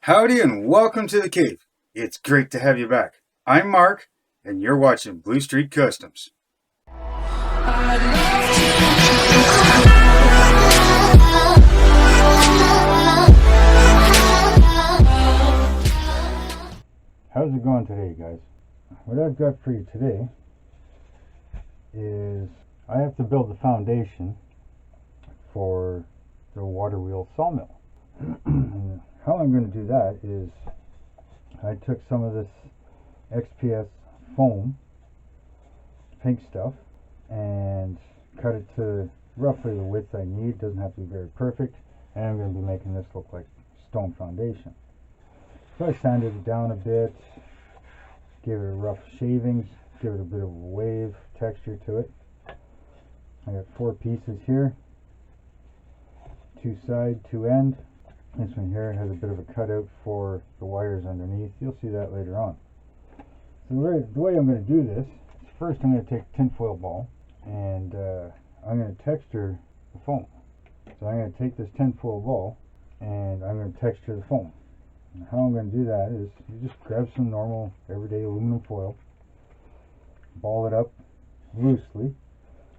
Howdy and welcome to the cave. It's great to have you back. I'm Mark and you're watching Blue Street Customs. How's it going today, guys? What I've got for you today is I have to build the foundation for the Waterwheel Sawmill. How I'm going to do that is I took some of this XPS foam, pink stuff, and cut it to roughly the width I need. Doesn't have to be very perfect, and I'm going to be making this look like stone foundation. So I sanded it down a bit, gave it a rough shavings, give it a bit of a wave texture to it. I got 4 pieces here, 2 side, 2 end. This one here has a bit of a cutout for the wires underneath. You'll see that later on. So the way I'm going to do this is first I'm going to take a tinfoil ball and I'm going to texture the foam. So I'm going to take this tinfoil ball and I'm going to texture the foam. And how I'm going to do that is you just grab some normal everyday aluminum foil, ball it up loosely,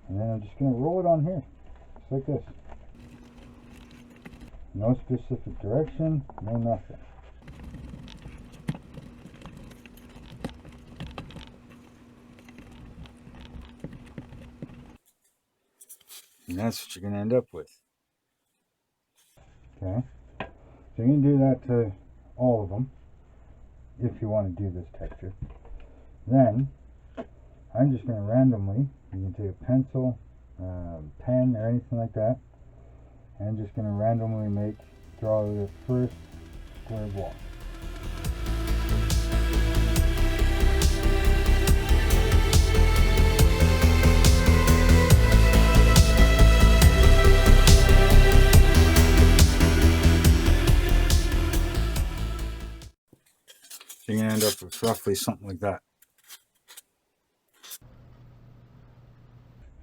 and then I'm just going to roll it on here, just like this. No specific direction, no nothing. And that's what you're going to end up with. Okay, so you can do that to all of them if you want to do this texture. Then I'm just going to randomly, you can take a pencil, pen, or anything like that, and I'm just going to randomly draw the first square block. So you're going to end up with roughly something like that.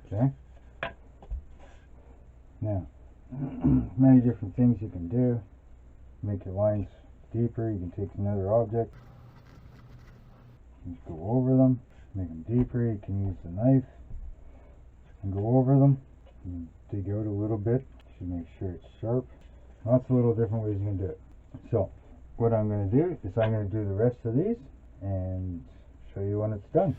Okay. Now, many different things you can do. Make your lines deeper. You can take another object, just go over them, make them deeper. You can use the knife and go over them and dig out a little bit to make sure it's sharp. Lots of little different ways you can do it. So what I'm going to do is I'm going to do the rest of these and show you when it's done.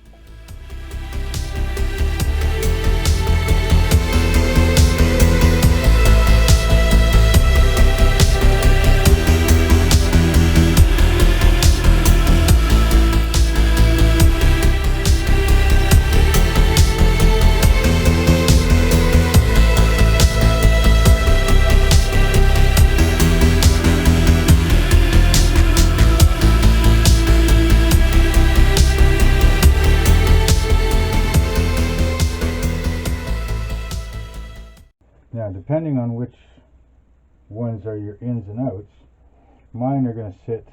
Now, depending on which ones are your ins and outs, mine are going to sit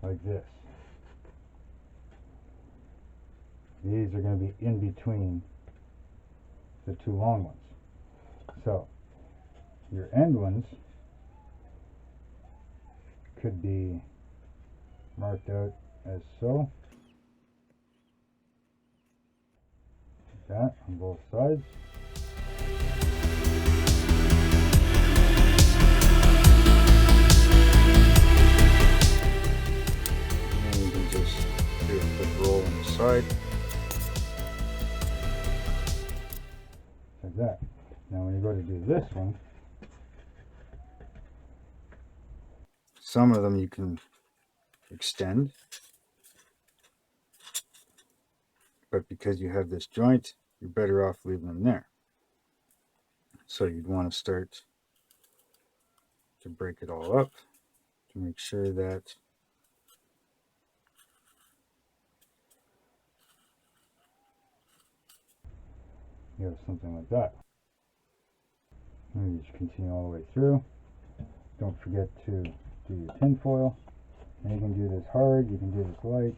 like this. These are going to be in between the 2 long ones. So, your end ones could be marked out as so. That on both sides. And you can just do a quick roll on the side. Like that. Now when you go to do this one, some of them you can extend. But because you have this joint, you're better off leaving them there. So you'd want to start to break it all up to make sure that you have something like that. And you just continue all the way through. Don't forget to do your tin foil. And you can do this hard, you can do this light,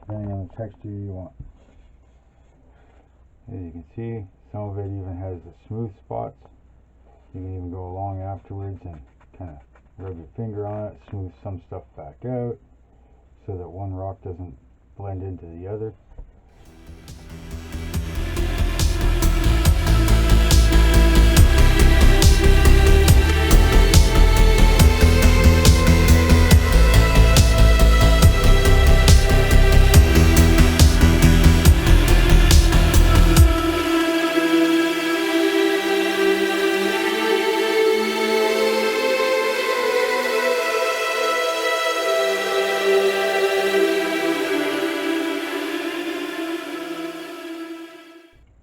depending on the texture you want. As you can see, some of it even has the smooth spots. You can even go along afterwards and kind of rub your finger on it, smooth some stuff back out so that one rock doesn't blend into the other.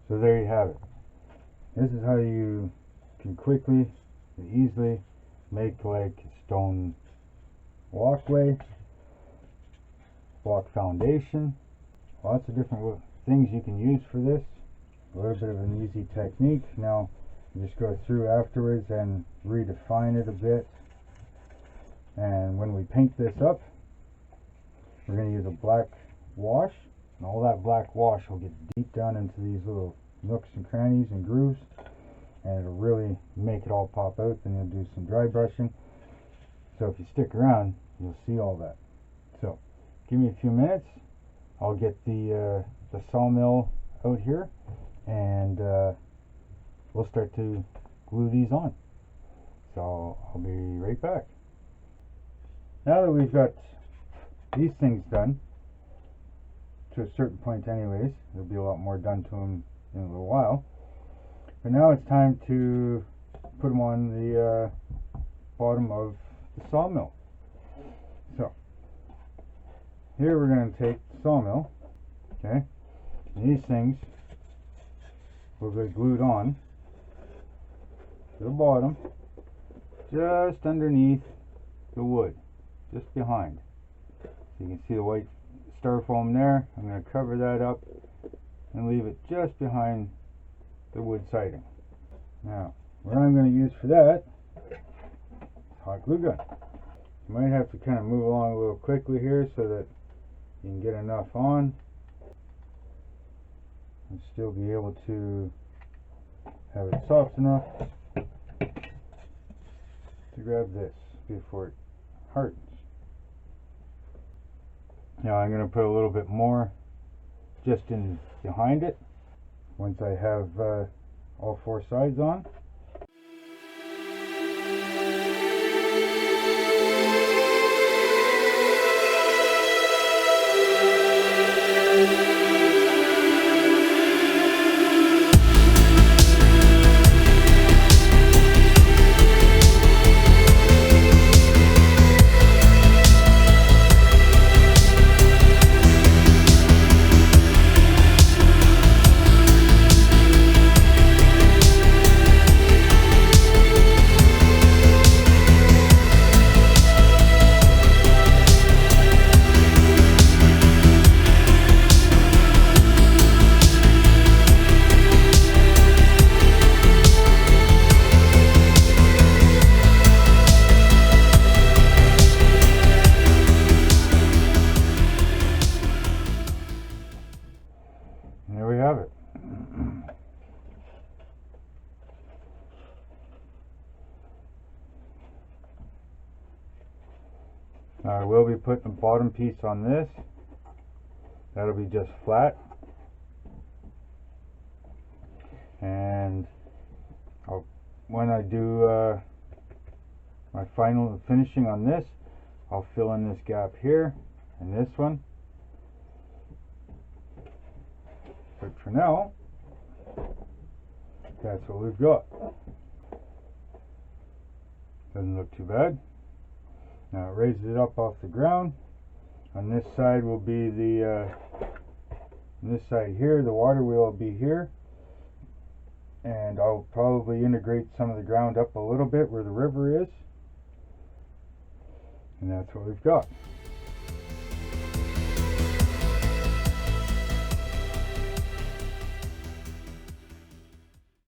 So there you have it. This is how you can quickly and easily make like a stone walkway, block foundation. Lots of different things you can use for this. A little bit of an easy technique. Now you just go through afterwards and redefine it a bit. And when we paint this up, we're going to use a black wash. And all that black wash will get deep down into these little nooks and crannies and grooves, and it'll really make it all pop out. Then you'll do some dry brushing. So if you stick around, you'll see all that. So give me a few minutes. I'll get the sawmill out here, and we'll start to glue these on. So I'll be right back. Now that we've got these things done, to a certain point anyways, there'll be a lot more done to them in a little while, but now it's time to put them on the bottom of the sawmill. So here we're going to take the sawmill, okay, and these things will be glued on to the bottom, just underneath the wood, just behind. So you can see the white styrofoam there. I'm going to cover that up and leave it just behind the wood siding. Now, what I'm going to use for that is hot glue gun. You might have to kind of move along a little quickly here so that you can get enough on and still be able to have it soft enough to grab this before it hardens. Now I'm going to put a little bit more just in behind it once I have all four sides on. And there we have it. Now I will be putting the bottom piece on this. That'll be just flat. And when I do my final finishing on this, I'll fill in this gap here and this one. But for now, that's what we've got. Doesn't look too bad. Now it raises it up off the ground. On this side will be the on this side here, the water wheel will be here, and I'll probably integrate some of the ground up a little bit where the river is, and that's what we've got.